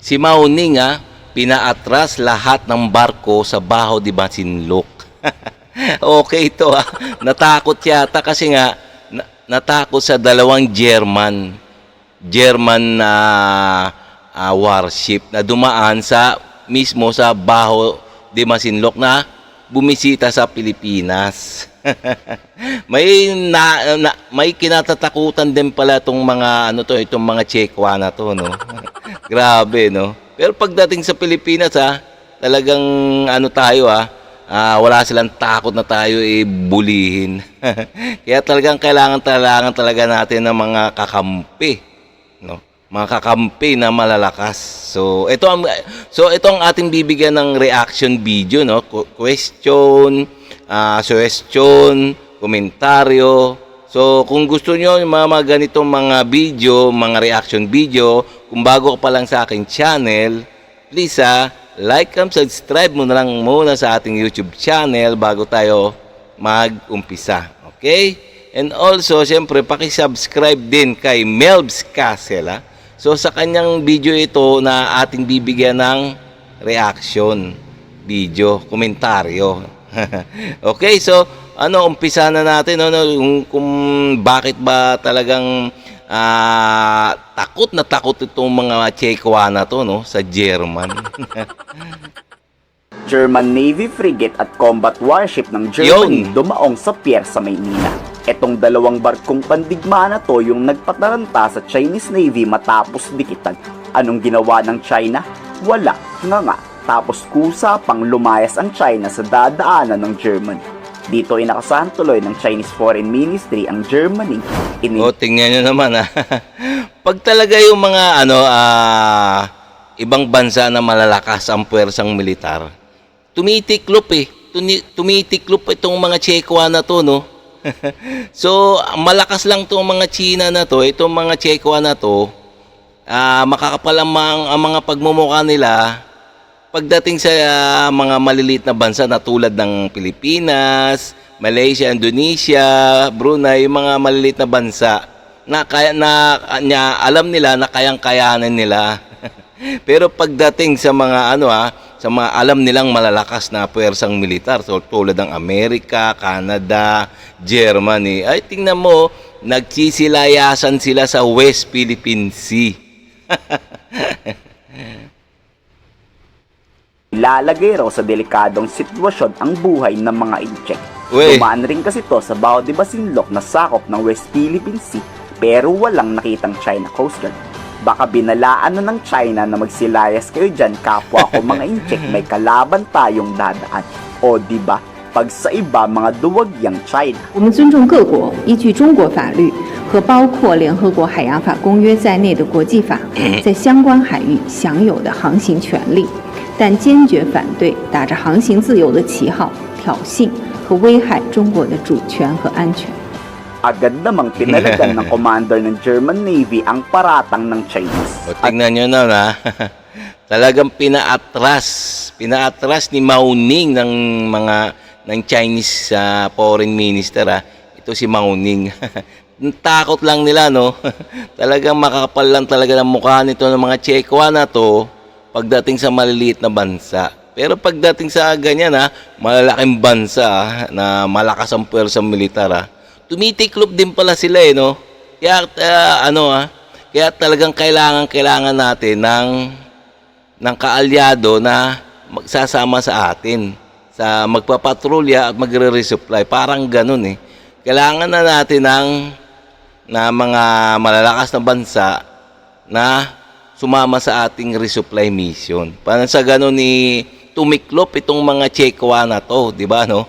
Si Mao Ning pinaatras lahat ng barko sa Baho de Masinloc. Okay ito Natakot yata kasi nga natakot sa dalawang German na warship na dumaan mismo sa Baho de Masinloc na bumisita sa Pilipinas. May kinatatakutan din pala itong mga itong mga Chekwa na to, no. Grabe, no. Pero pagdating sa Pilipinas talagang wala silang takot na tayo bulihin. Kaya talagang kailangan talaga natin ng mga kakampi, no. Mga kakampi na malalakas. So ito ang ating bibigyan ng reaction video, no. Question, suggestion, komentaryo. So kung gusto nyo yung mga ganitong mga video, mga reaction video, kung bago ka pa lang sa aking channel, please like and subscribe mo na lang muna sa ating YouTube channel bago tayo mag-umpisa. Okay? And also, syempre, paki-subscribe din kay Melbs Castle. So sa kanyang video ito na ating bibigyan ng reaction video, komentaryo. Okay, so umpisa na natin kung bakit ba talagang takot na takot itong mga Chekwa na to, no, sa German. German Navy frigate at combat warship ng Germany dumaong sa pier sa Maynila. Etong dalawang barkong pandigma na to yung nagpataranta sa Chinese Navy matapos dikitan. Anong ginawa ng China? Wala nga. Tapos kusa pang lumayas ang China sa dadaanan ng Germany. Dito inakasahan tuloy ng Chinese Foreign Ministry ang Germany. Tingnan nyo naman Pag talaga yung mga ibang bansa na malalakas ang puwersang militar, tumitiklop Tumitiklop itong mga Chekwa na to, no. So malakas lang itong mga China na to, itong mga Chekwa na to, makakapalamang ang mga pagmumukha nila pagdating sa mga maliliit na bansa na tulad ng Pilipinas, Malaysia, Indonesia, Brunei, yung mga maliliit na bansa na alam nila na kayang-kayanan nila. Pero pagdating sa mga sa mga alam nilang malalakas na puwersang militar, so tulad ng Amerika, Canada, Germany, ay tingnan mo, nagsisilayasan sila sa West Philippine Sea. Ilalagay raw sa delikadong sitwasyon ang buhay ng mga incheck. Dumaan rin kasi to sa Baho de Masinloc na sakop ng West Philippine Sea pero walang nakitang China Coast Guard. Baka binalaan na ng China na magsilayas kayo dyan, kapwa ko mga incheck, may kalaban tayong dadaan. O diba, pag sa iba mga duwag yang China. 我们尊重各国依据中国法律和包括联合国海洋法公约在内的国际法在相关海域享有的航行权利，但坚决反对打着航行自由的旗号挑衅和危害中国的主权和安全。 Agad namang pinalagan ng commander ng German Navy ang paratang ng Chinese. Tingnan nyo na talagang pinaatras ni Mao Ning ng Chinese foreign minister ito si Mao Ning. Takot lang nila, no. Talagang makakapal lang talaga ng mukha nito ng mga Chekwa na to pagdating sa maliliit na bansa. Pero pagdating sa ganyan malalaking bansa na malakas ang puwersang militar tumitiklop din pala sila no. Kaya kaya talagang kailangan natin ng kaalyado na magsasama sa atin sa magpapatrolya at magre-resupply. Parang ganun Kailangan na natin na mga malalakas na bansa na sumama sa ating resupply mission. Para sa ganun tumiklop itong mga Chekwa na to, di ba, no?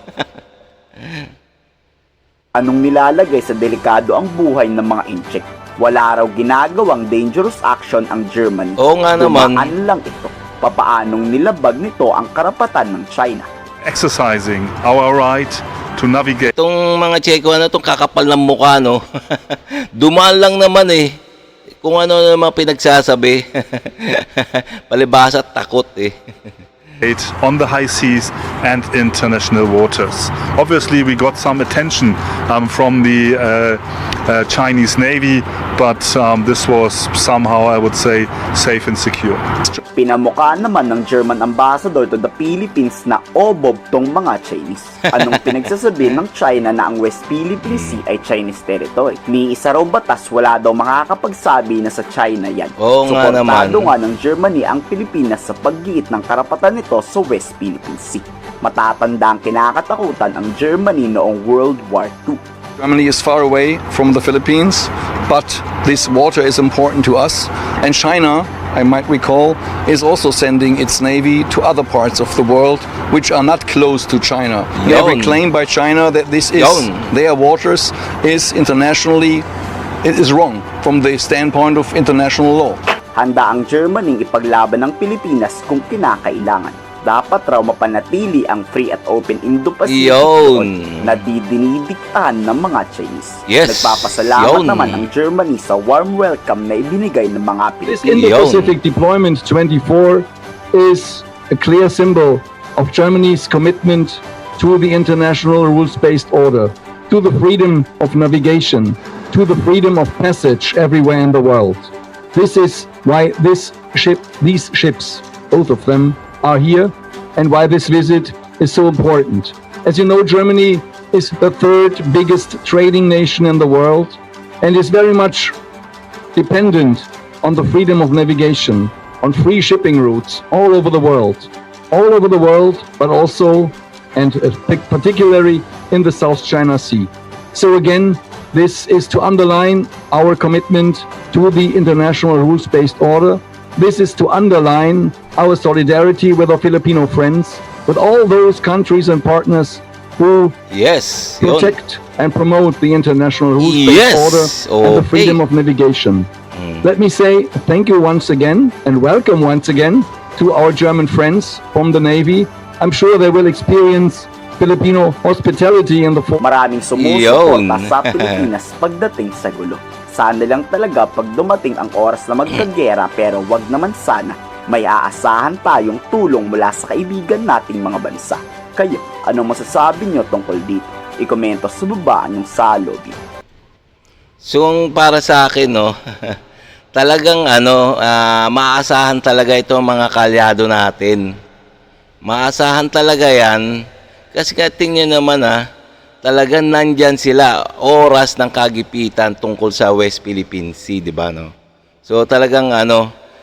Anong nilalagay sa delikado ang buhay ng mga incheck? Wala raw ginagawang dangerous action ang Germany. Oo nga naman. Dumaan lang ito. Papaanong nilabag nito ang karapatan ng China? Exercising our right to navigate. Itong mga Chekwa na itong kakapal ng mukha, no? Dumaan lang naman kung ano naman pinagsasabi. Palibhasa takot on the high seas and international waters. Obviously, we got some attention from the Chinese Navy, but this was somehow, I would say, safe and secure. Pinamukha naman ng German ambassador to the Philippines na obob tong mga Chinese. Anong pinagsasabi ng China na ang West Philippine Sea ay Chinese territory? Ni isa raw batas, wala daw makakapagsabi na sa China yan. Oo nga naman. Suportado nga ng Germany ang Pilipinas sa paggiit ng karapatan nito sa West Philippine Sea. Matatanda ang kinakatakutan ang Germany noong World War II. Germany is far away from the Philippines, but this water is important to us. And China, I might recall, is also sending its navy to other parts of the world which are not close to China. Every claim by China that this is their waters is internationally, it is wrong from the standpoint of international law. Handa ang Germany ipaglaban ng Pilipinas kung kinakailangan. Dapat raw mapanatili ang free at open Indo-Pacific na dinidiktahan ng mga Chinese. Nagpapasalamat naman ang Germany sa warm welcome na ibinigay ng mga Pilipino. This Indo-Pacific Deployment 24 is a clear symbol of Germany's commitment to the international rules-based order, to the freedom of navigation, to the freedom of passage everywhere in the world. This is why these ships, both of them, are here, and why this visit is so important. As you know, Germany is the third biggest trading nation in the world and is very much dependent on the freedom of navigation, on free shipping routes all over the world, but also and particularly in the South China Sea. So again, this is to underline our commitment to the international rules-based order. This is to underline our solidarity with our Filipino friends, with all those countries and partners who protect and promote the international rules-based order and the freedom of navigation. Let me say thank you once again and welcome once again to our German friends from the Navy. I'm sure they will experience Filipino hospitality in the Maraming sumusuporta sa Pilipinas pagdating sa gulo. Sana lang talaga pag dumating ang oras na magkagera, pero wag naman sana may aasahan tayong tulong mula sa kaibigan nating mga bansa. Kayo, anong masasabi nyo tungkol dito? I-komento sa baba yung salobin. So para sa akin, no, talagang maaasahan talaga ito mga kalyado natin. Maasahan talaga yan. Kasi tingnan naman talagang nandyan sila, oras ng kagipitan tungkol sa West Philippine Sea, di ba, no? So talagang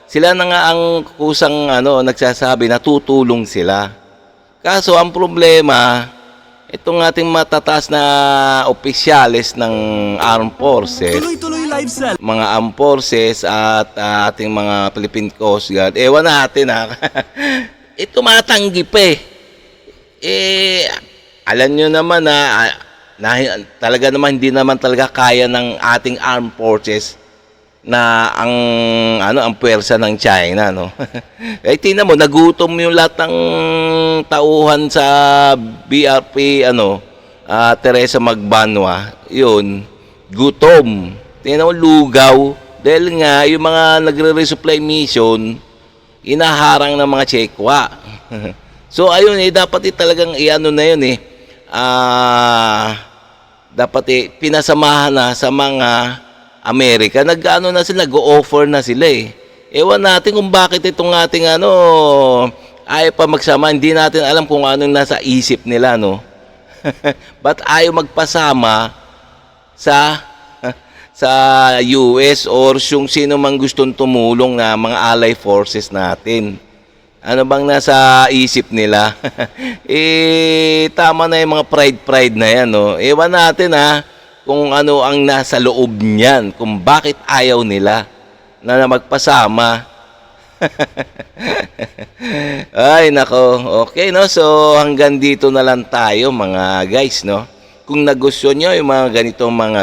sila na nga ang kusang nagsasabi na tutulong sila. Kaso ang problema, itong ating matataas na opisyales ng Armed Forces, mga Armed Forces at ating mga Philippine Coast Guard, ewan natin ito matanggi pa alam nyo naman na talaga naman hindi naman talaga kaya ng ating armed forces na ang puwersa ng China, no. Eh tingnan mo, nagutom yung lahat ng tauhan sa BRP Teresa Magbanwa. Yun, gutom. Tingnan mo, lugaw dahil nga yung mga nagre-resupply mission inaharang ng mga Chekwa. So ayun dapat talagang na yun dapat pinasamahan na sa mga Amerika. Na sila, nag-o-offer na sila Ewan natin kung bakit itong ating ayaw pa magsama. Hindi natin alam kung anong nasa isip nila, no. Ba't ayaw magpasama sa US or yung sino mang gustong tumulong na mga ally forces natin? Ano bang nasa isip nila? Tama na yung mga pride na yan, no? Ewan natin kung ano ang nasa loob niyan, kung bakit ayaw nila na magpasama. Ay, nako. Okay, no? So, hanggang dito na lang tayo, mga guys, no? Kung nagustuhan nyo yung mga ganitong mga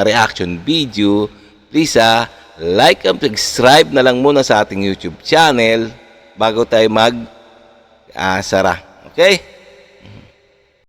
reaction video, please, like and subscribe na lang muna sa ating YouTube channel bago tayo sara. Okay?